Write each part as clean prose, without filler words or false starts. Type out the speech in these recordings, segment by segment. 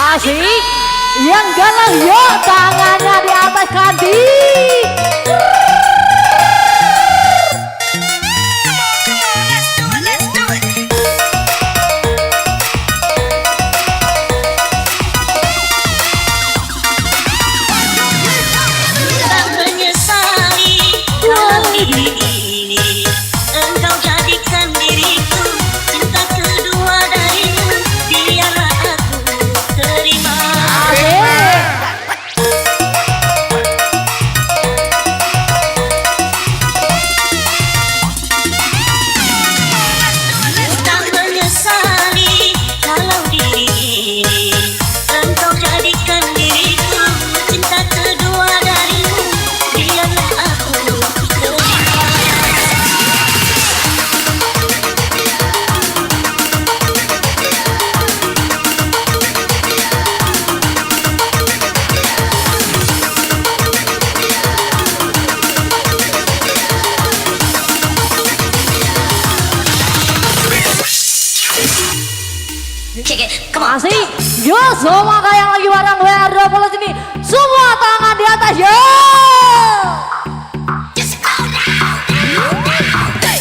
Asik, yang galau yuk tangannya di atas Kandi. Tak menyesali kalau diri ini engkau jadikan diriku cinta kedua darimu, biarlah aku terima. Tak menyesali kalau diri ini engkau jadikan diriku cinta kedua darimu, biarlah aku terima. Asik, yuk semua yang lagi bareng WR20 sini, semua tangan di atas yuk.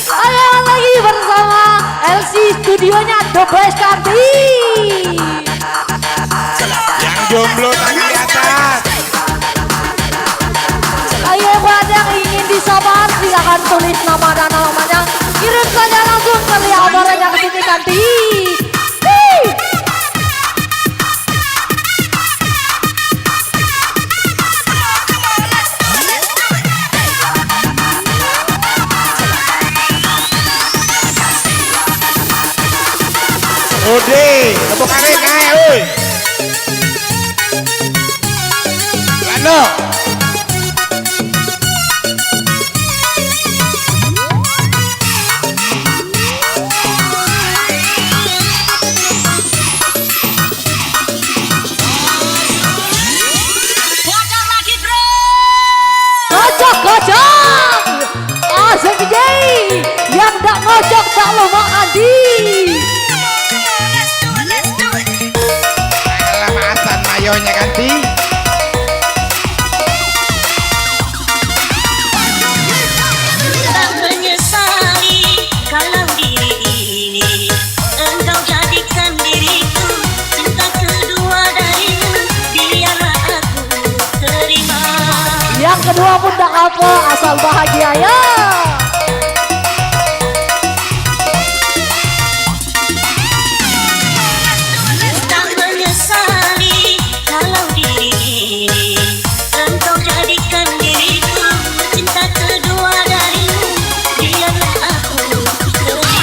Ayo lagi bersama LC Studionya The Best Kandi. Yang jomblo tangan di atas. Ayo buat yang ingin disabar silakan tulis nama dan alamatnya, kirim saja langsung ke liamarnya ke sini Kandi. Ode, tepuk kare kae oi. Lano. Gocok, asik Jay, yang tak ngocok tak lupa Andi. Lamatan mayonya ganti. Tak menyesali kalau diri ini engkau jadikan diriku cinta kedua darimu, biarlah aku terima. Yang kedua pun tak apa, asal bahagia ya. Tak menyesali kalau diri ini engkau jadikan diriku cinta kedua darimu, biarlah aku terima.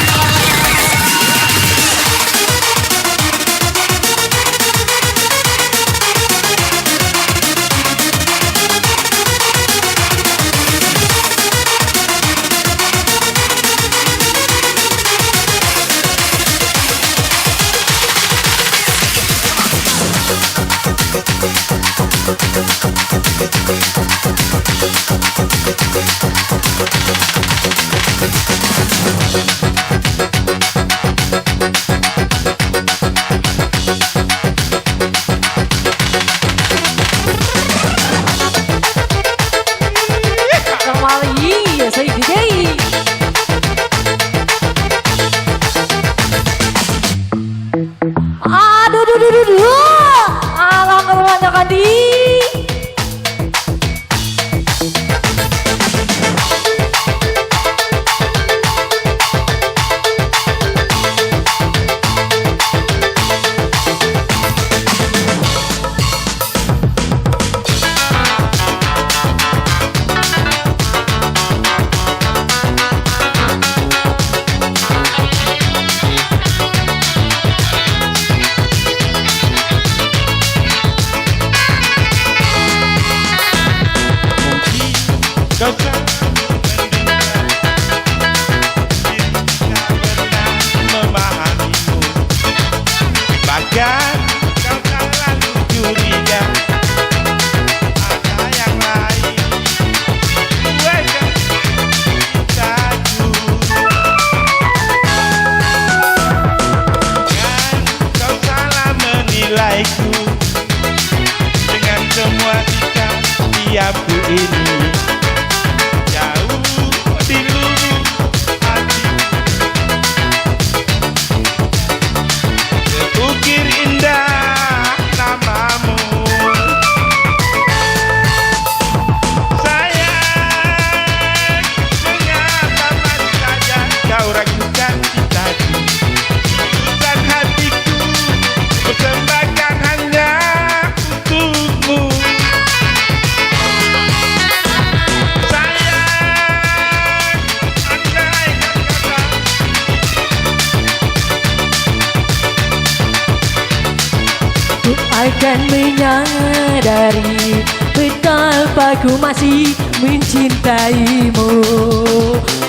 akan menyadari betapa ku masih mencintaimu.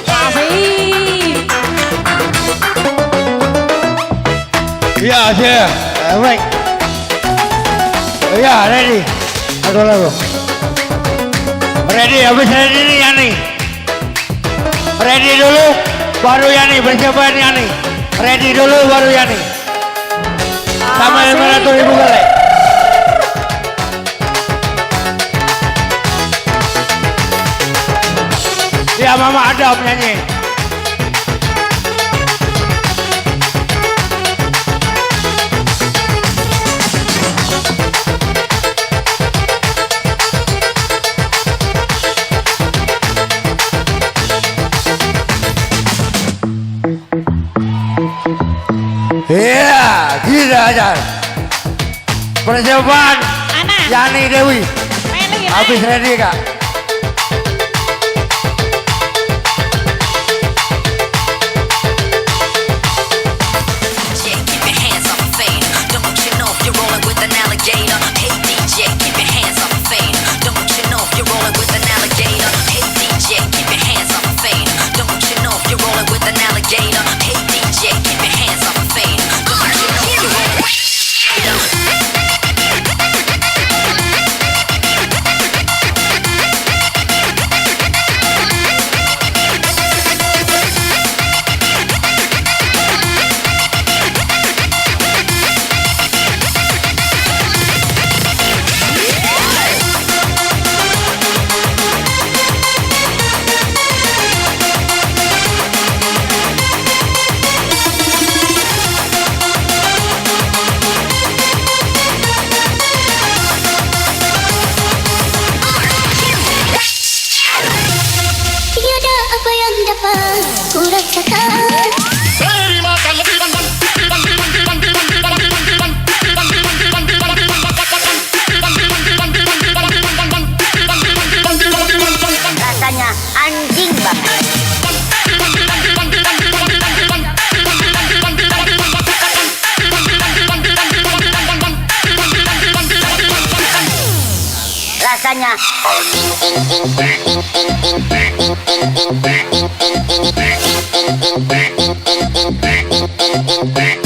Asik. Ya, saya. Baik. Ya, ready. Satu lagu. Ready, habis ready nih Yani. Ready dulu, baru Yani. Bersiapan Yani. Ready dulu, baru Yani. Sama 500.000 kali. Ya, Mama Adam nyanyi. Iya, gitu aja. Persiapan Yani Dewi. Habis ready kak. Keep your hands off my fade. Don't you know if you're rolling with an alligator? Hey DJ, keep your hands off my fade. Don't you know if you're rolling with an alligator? Hey DJ, keep your hands off my fade. Don't you know if you're rolling with an alligator? Hey DJ, keep your hands off my fade. Don't you know if you're rolling with an alligator? Tiada apa yang dapat ku rasakan. Rasanya anjing banget. Rasanya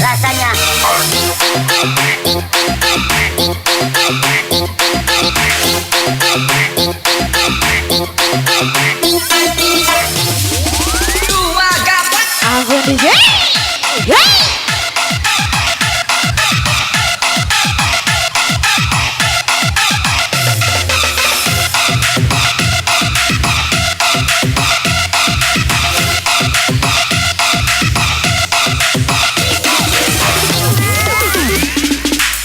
rasanya Aku DJ. Hey.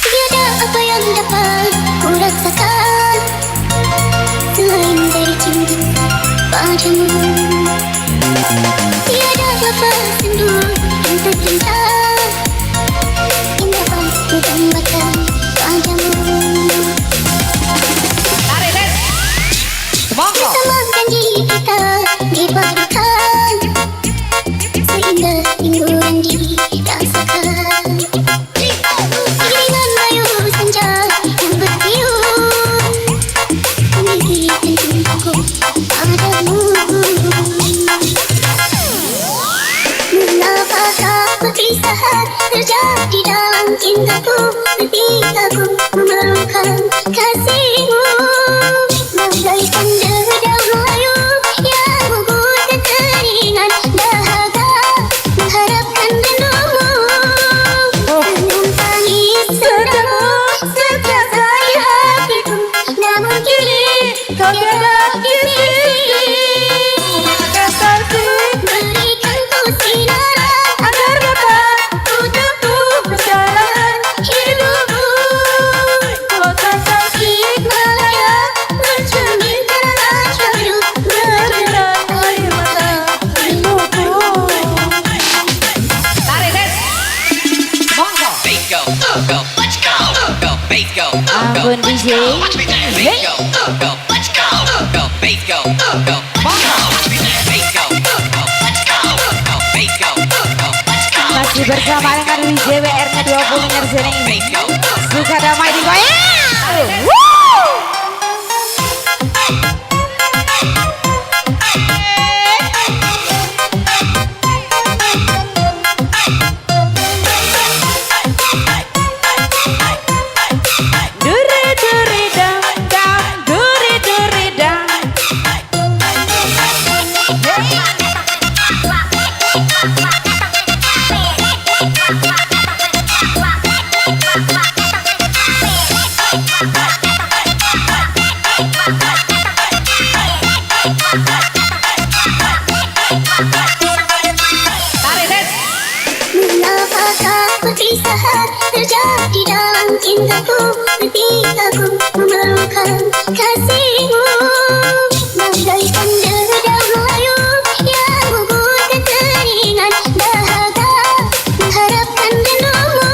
tiada apa yang dapat ku rasakan selain dari cinta padamu. Tiada lepas sendu yang tercinta yang dapat ku dambakan padamu. Bersama janji kita dipadukan seindah rinduan dirasakan. Iringan layu senja yang bertiup mengirimkan cintaku padamu. Mengapakah perpisahan terjadi dalam cintaku ketika ku memerlukan kasihmu? Bagaikan dedaunan layu yang gugur dan keringan dahaga mengharapkan rindumu. Senyum tangis sedamu setiap kali hatiku, namun kini kau tiada di sini. Berikan ku sinaran agar dapat ku tempuh perjalanan hidupku. Kota tasik malaya mencerminkan ajaib berderai air mata rinduku. Bass go, go, let's go, go, bass go, go, Ampun DJ. bass go, go, let's go, go, bass go, go, let's go, bass go, go, let's go, go, bass go, go, let's go, Masih bersama dengan DJ WR-nya 20 Ngerjana ini. bass go, Duka damai digoyang. Duri duri dang dang, duri duri dang. Mengapakah perpisahan terjadi dalam cintaku ketika ku memerlukan kasihmu bagaikan dedaunan layu yang gugur kekeringan dahaga mengharapkan rindumu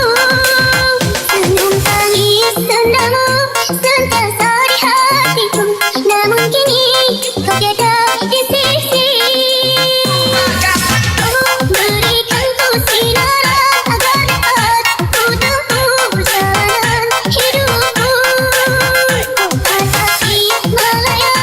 senyum tangis tandangmu sentiasa di hatiku namun kini kau tiada di sisi. Berikan ku sinaran agar dapat ku tempuh jalan hidupku. Ku atasi malaya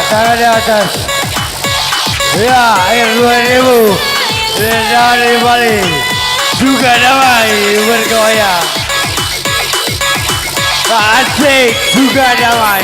tangan di atas. Ya, air 2000. Dari Bali. Juga damai bergoyang. Asik, juga damai.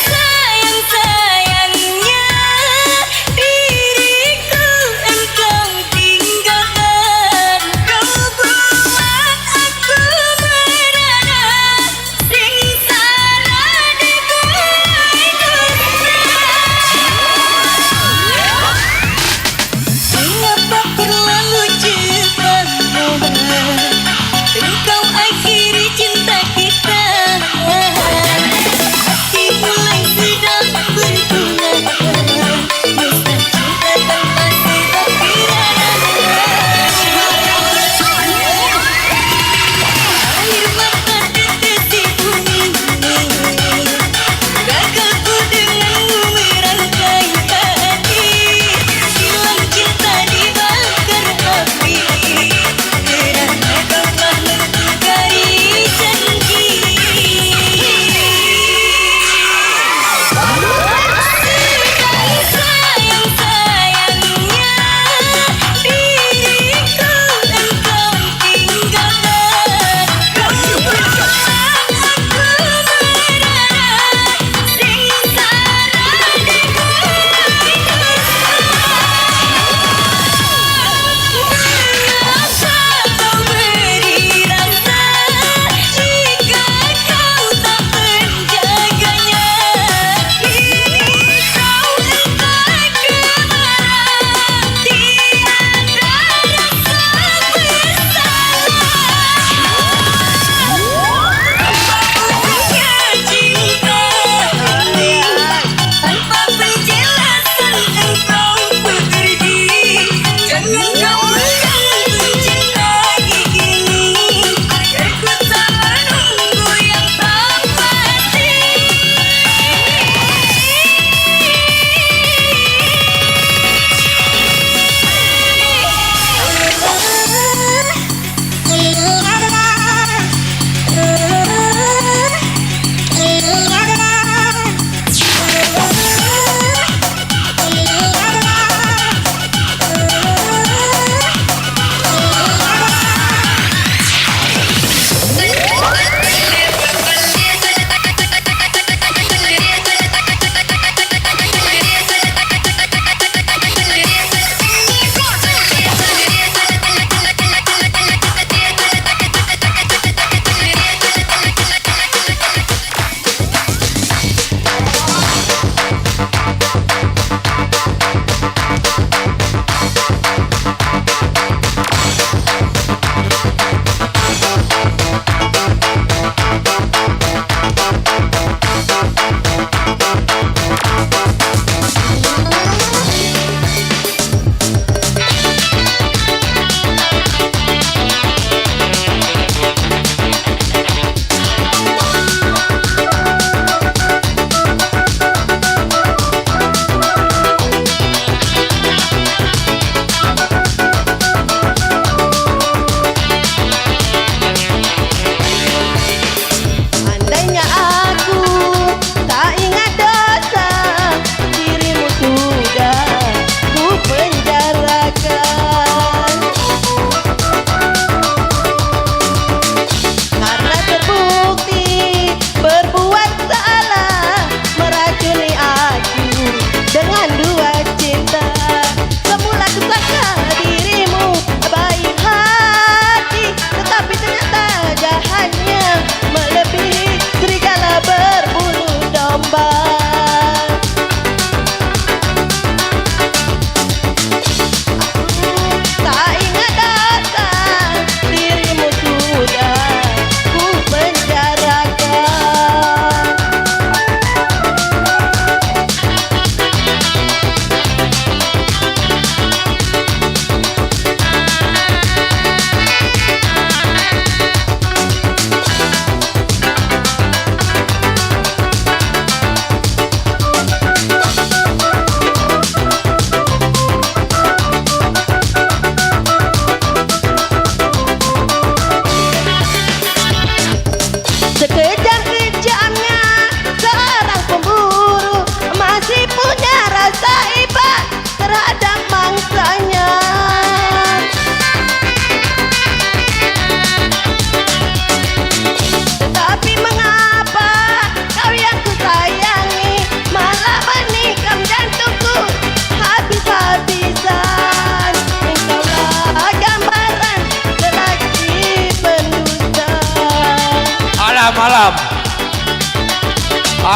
Sayang-sayangnya diriku engkau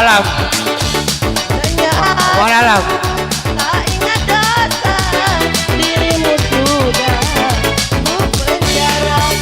dalam. Bawa dalam. Tak ingat dosa dirimu sudah ku penjarakan.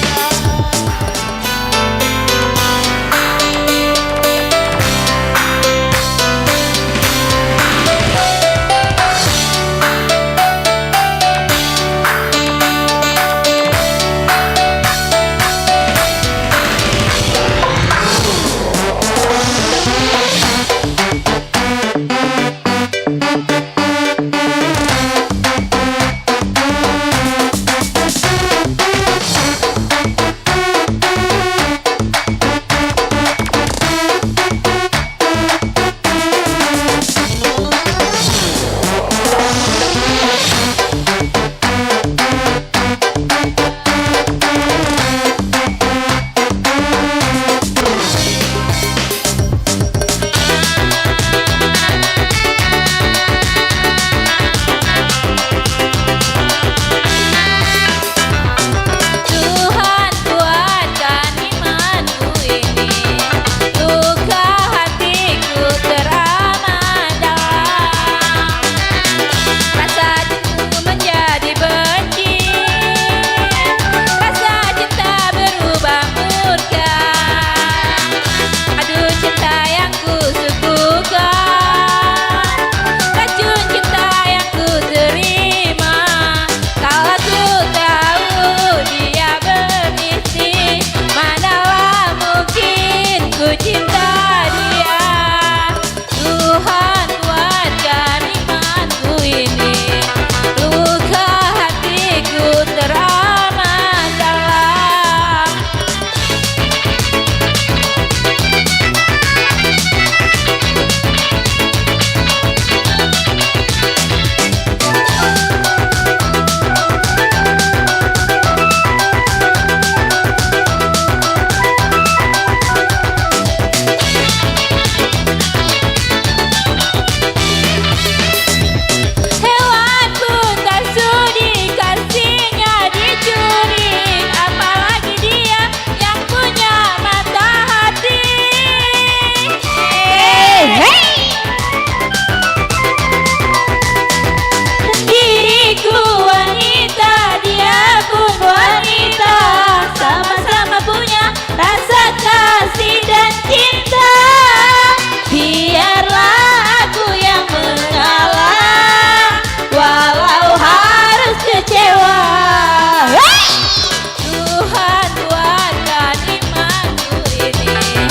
Tuhan kuatkan imanku ini, luka hatiku teramat dalam. Rasa cintamu menjadi benci, rasa cinta berubah murka. Aduh cinta yang ku suguhkan, racun cinta yang ku terima. Kalau ku tahu dia beristri, manalah mungkin ku cinta dia. Tuhan kuatkan imanku ini, luka hatiku teramat dalam. Hewan pun tak sudi kasihnya dicuri, apalagi dia yang punya mata hati. Diriku wanita, dia pun wanita, sama-sama punya rasa kasih dan cinta. Biarlah aku yang mengalah, walau harus kecewa. Tuhan kuatkan imanku ini,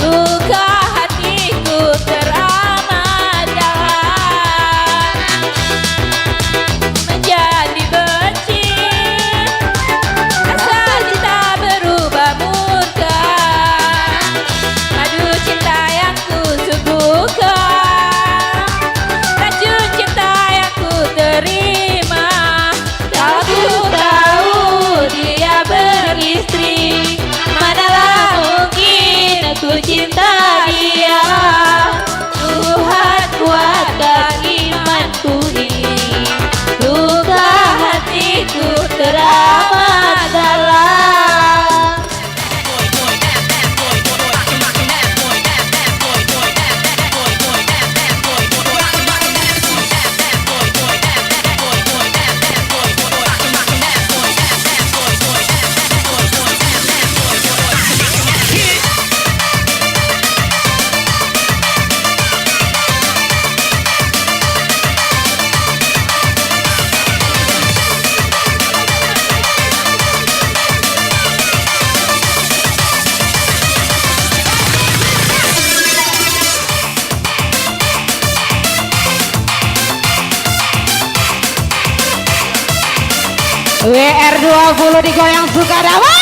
luka hatiku teramat dalam. Menjadi benci, rasa cinta berubah murka. Aduh cinta yang ku suguhkan, racun cinta yang ku terima. Kalau ku tahu dia beristri, manalah mungkin aku cinta dia. Tuhan kuatkan imanku ini, luka hatiku teramat dalam. WR20 digoyang suka damai.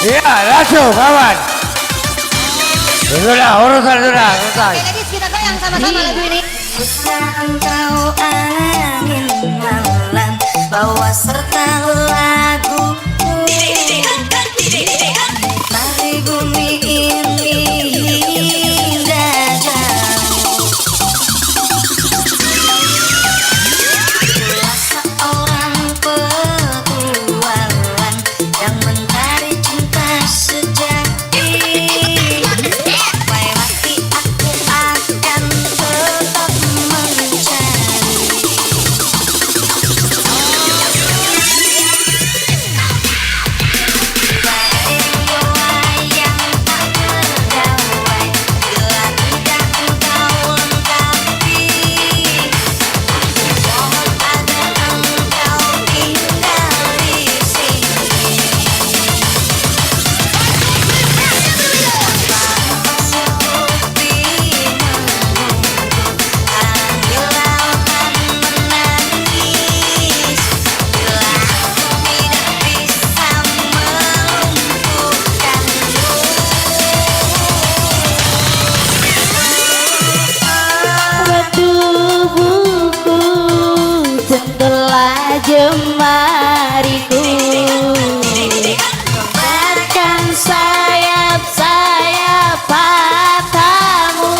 Iya, langsung kawan. Sudah, urusan sudah selesai. Ladies, kita goyang sama-sama lagu ini. Bisa engkau angin malam bawa serta lagu. Mari bumi ini indah jauh. Itulah seorang petualang yang mencari cinta sejati. Sampai mati aku akan tetap mencari. Tubuhku sentuhlah jemariku, bahkan sayap-sayap matamu.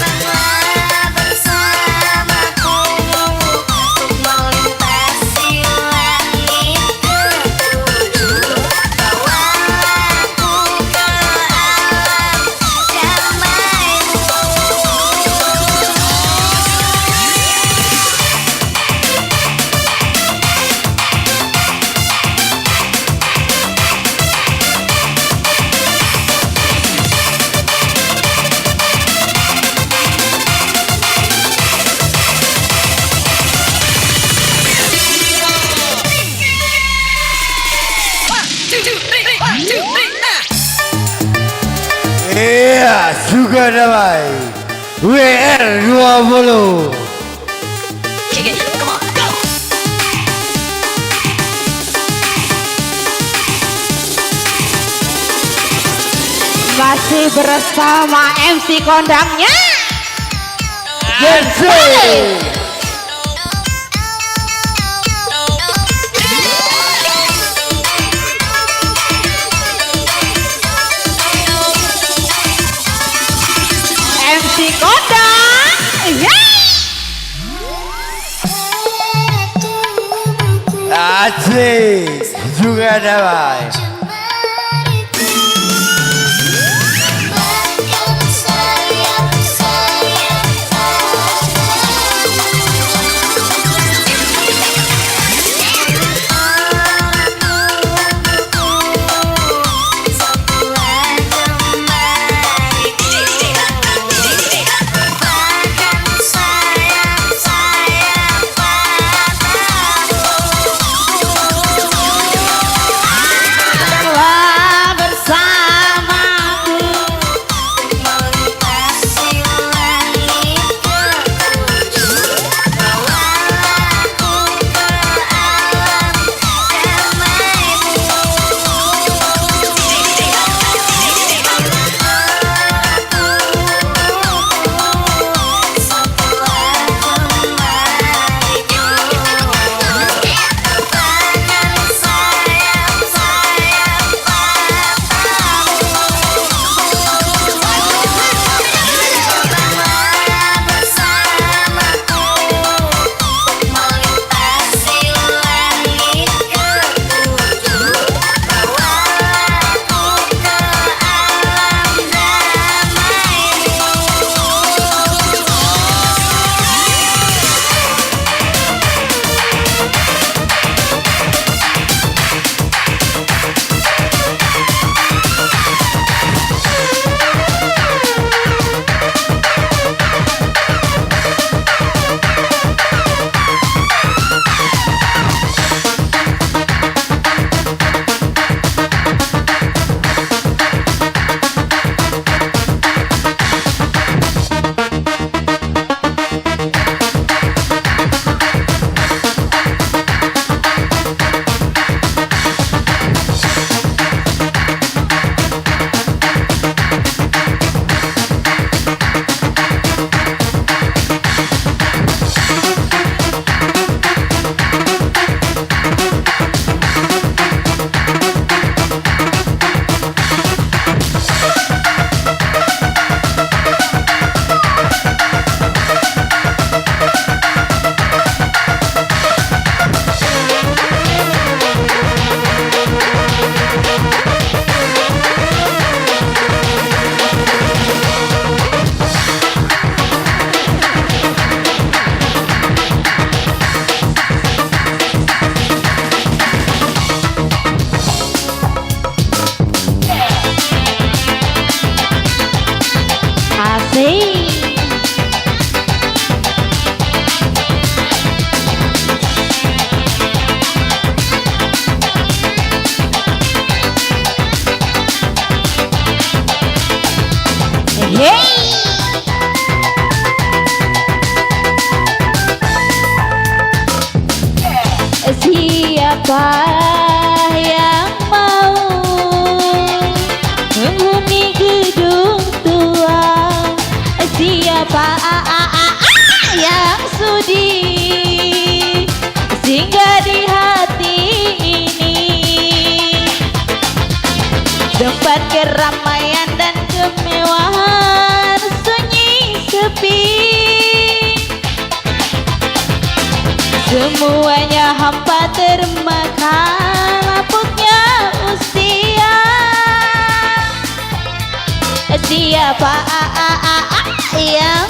Datanglah bersamaku untuk melintasi langit ketujuh. Bawa aku ke alam damaimu. Iya, juga damai. WR 20. Kick it, come on, go! Masih bersama MC kondangnya. Jensi. MC kondang. Asik, juga damai. Bahkan sayap-sayap Siapa yang mau menghuni gedung tua? Siapa yang sudi singgah di hati ini? Tempat keramaian dan kemewahan sunyi sepi, semuanya hampa termakan lapuknya usia. Siapa yang